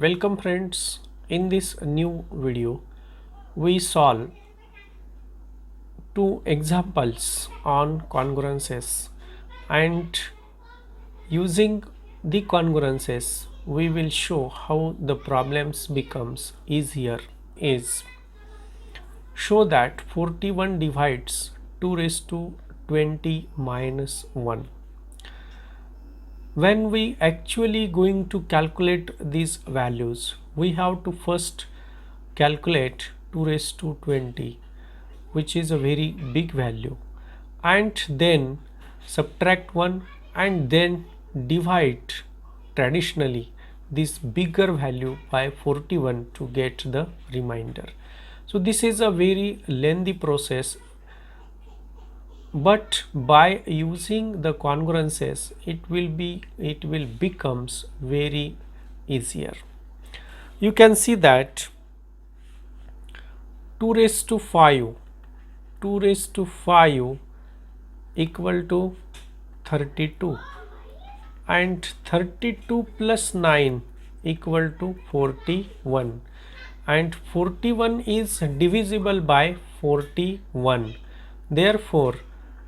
Welcome friends. In this new video we solve two examples on congruences, and using the congruences we will show how the problems becomes easier. Is show that 41 divides 2 raised to 20 minus 1. When we actually going to calculate these values, we have to first calculate 2 raised to 20, which is a very big value, and then subtract 1 and then divide traditionally this bigger value by 41 to get the remainder. So this is a very lengthy process, but by using the congruences it will becomes very easier. You can see that 2 raised to 5 2 raised to 5 equal to 32, and 32 plus 9 equal to 41, and 41 is divisible by 41. Therefore,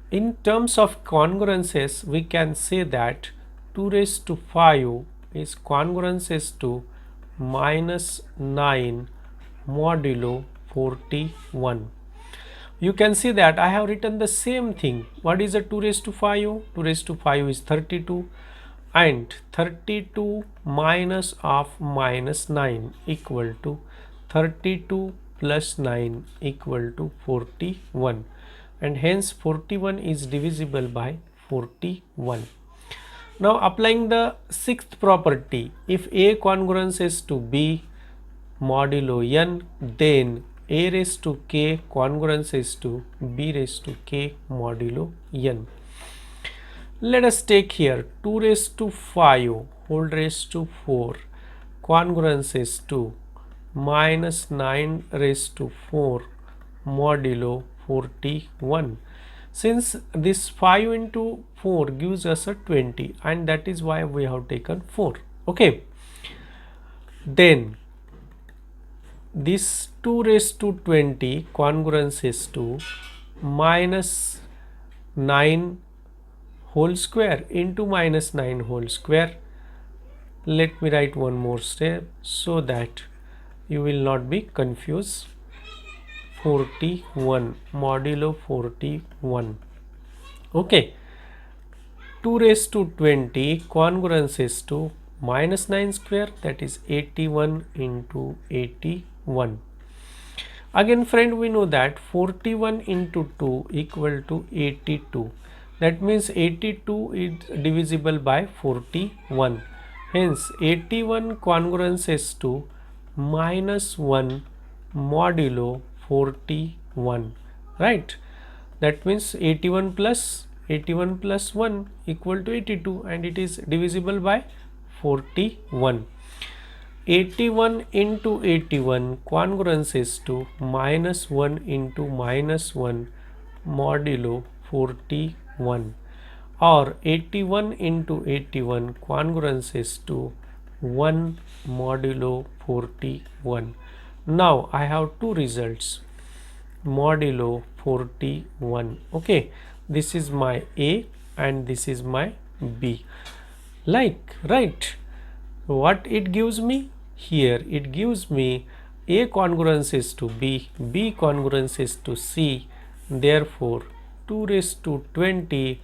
in terms of congruences we can say that 2 raised to 5 is congruences to minus 9 modulo 41. You can see that I have written the same thing. What is a 2 raised to 5? 2 raised to 5 is 32, and 32 minus of minus 9 equal to 32 plus 9 equal to 41, and hence 41 is divisible by 41. Now applying the sixth property, if A congruence is to B modulo n, then A raised to k congruence is to B raised to k modulo n. Let us take here 2 raised to 5 whole raised to 4 congruence is to minus 9 raised to 4 modulo 41. Since this 5 into 4 gives us a 20, and that is why we have taken 4. Okay, then this 2 raised to 20 congruence is to minus 9 whole square into minus 9 whole square. Let me write one more step so that you will not be confused. 41 modulo 41. Okay, 2 raised to 20 congruence is to minus 9 square, that is 81 into 81. Again friend, we know that 41 into 2 equal to 82. That means 82 is divisible by 41. Hence 81 congruence is to minus 1 modulo 41, right? That means 81 plus 1 equal to 82, and it is divisible by 41. 81 into 81 congruence is to minus 1 into minus 1 modulo 41, or 81 into 81 congruence is to 1 modulo 41. Now I have two results, modulo 41. Okay, this is my A and this is my B. Like, right, what it gives me here? It gives me A congruence is to B, B congruence is to C. Therefore 2 raised to 20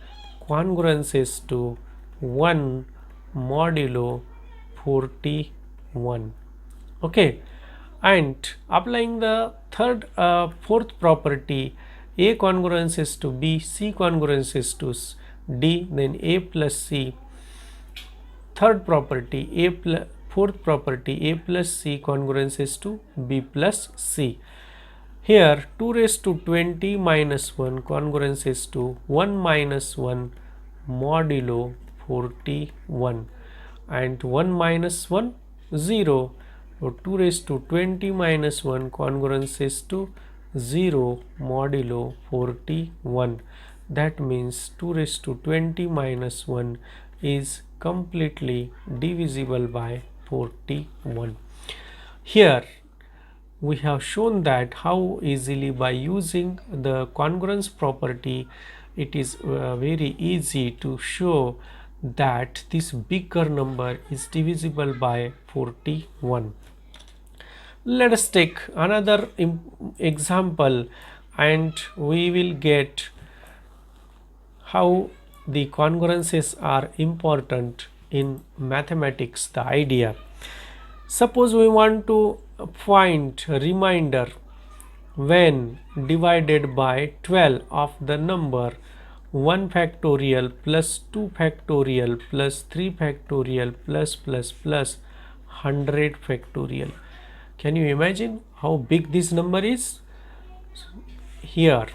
congruence is to 1 modulo 41. Okay, and applying the fourth property, A congruence is to B, C congruence is to D, then A plus C. Third property, fourth property, A plus C congruence is to B plus C. Here 2 raised to 20 minus 1 congruence is to 1 minus 1 modulo 41, and 1 minus 1 0. So 2 raised to 20 minus 1 congruence is to 0 modulo 41. That means 2 raised to 20 minus 1 is completely divisible by 41. Here we have shown that how easily by using the congruence property it is very easy to show that this bigger number is divisible by 41. Let us take another example and we will get how the congruences are important in mathematics, the idea. Suppose we want to find remainder when divided by 12 of the number 1 factorial plus 2 factorial plus 3 factorial plus 100 factorial. Can you imagine how big this number is? Here,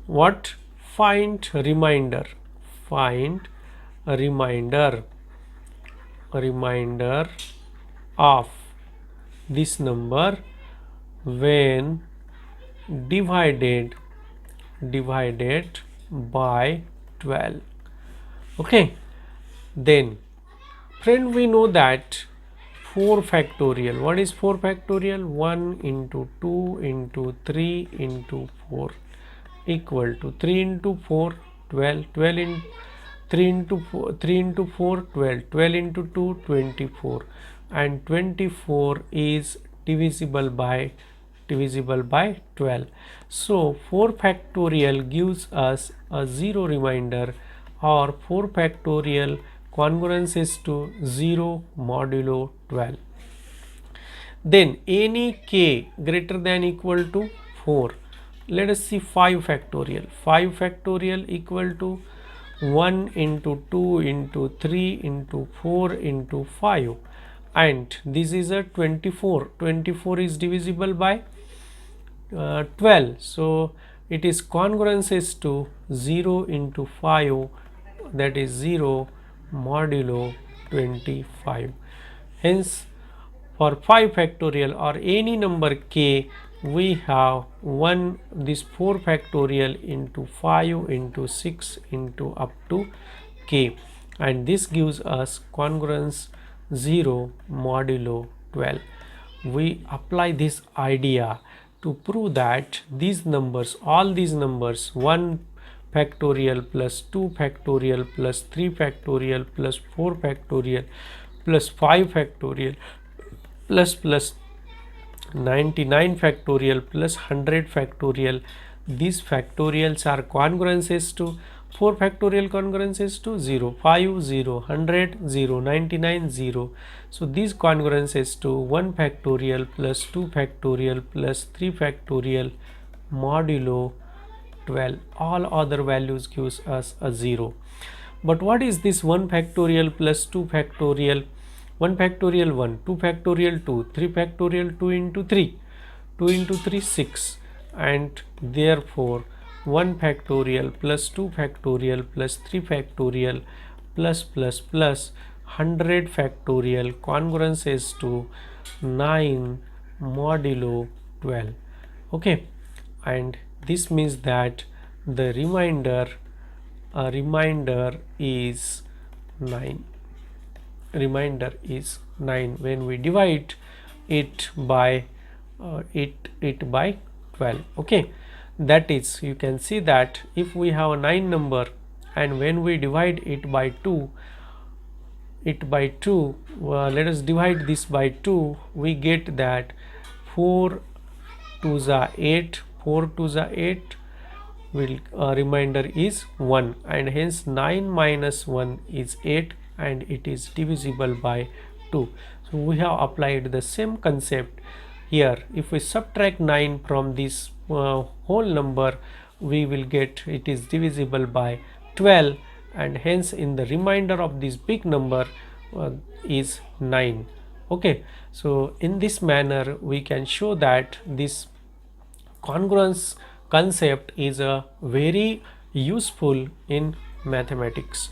what? Find remainder. Find a remainder of this number when divided by 12. Okay, then friend, we know that 4 factorial. What is 4 factorial? 1 into 2 into 3 into 4 equal to 3 into 4 12, 12 in 3 into 4 3 into 4 12, 12 into 2 24, and 24 is divisible by 12. So 4 factorial gives us a 0 remainder, or 4 factorial congruences to 0 modulo 12. Then any k greater than equal to 4. Let us see 5 factorial. 5 factorial equal to 1 into 2 into 3 into 4 into 5, and this is a 24. 24 is divisible by 12, so it is congruences to 0 into 5, that is 0 modulo 25. Hence for 5 factorial or any number k, we have this 4 factorial into 5 into 6 into up to k, and this gives us congruence 0 modulo 12. We apply this idea to prove that these numbers, all these numbers, 1 factorial plus 2 factorial plus 3 factorial plus 4 factorial plus 5 factorial plus 99 factorial plus 100 factorial, these factorials are congruences to 4 factorial congruences to 0, 5, 0, 100, 0, 99, 0. So these congruences to 1 factorial plus 2 factorial plus 3 factorial modulo 12. All other values gives us a 0. But what is this 1 factorial plus 2 factorial? 1 factorial 1, 2 factorial 2, 3 factorial 2 into 3, 2 into 3 6, and therefore 1 factorial plus 2 factorial plus 3 factorial plus 100 factorial congruences to 9 modulo 12. Okay, and this means that the remainder is 9. Remainder is 9 when we divide it by 12. Okay, that is, you can see that if we have a 9 number and when we divide it by 2, let us divide this by 2, we get that 4 to the 8, 4 to the 8 will remainder is 1, and hence 9 minus 1 is 8, and it is divisible by 2. So we have applied the same concept here. If we subtract 9 from this whole number, we will get it is divisible by 12, and hence in the remainder of this big number is 9. Okay, so in this manner we can show that this congruence concept is a very useful in mathematics.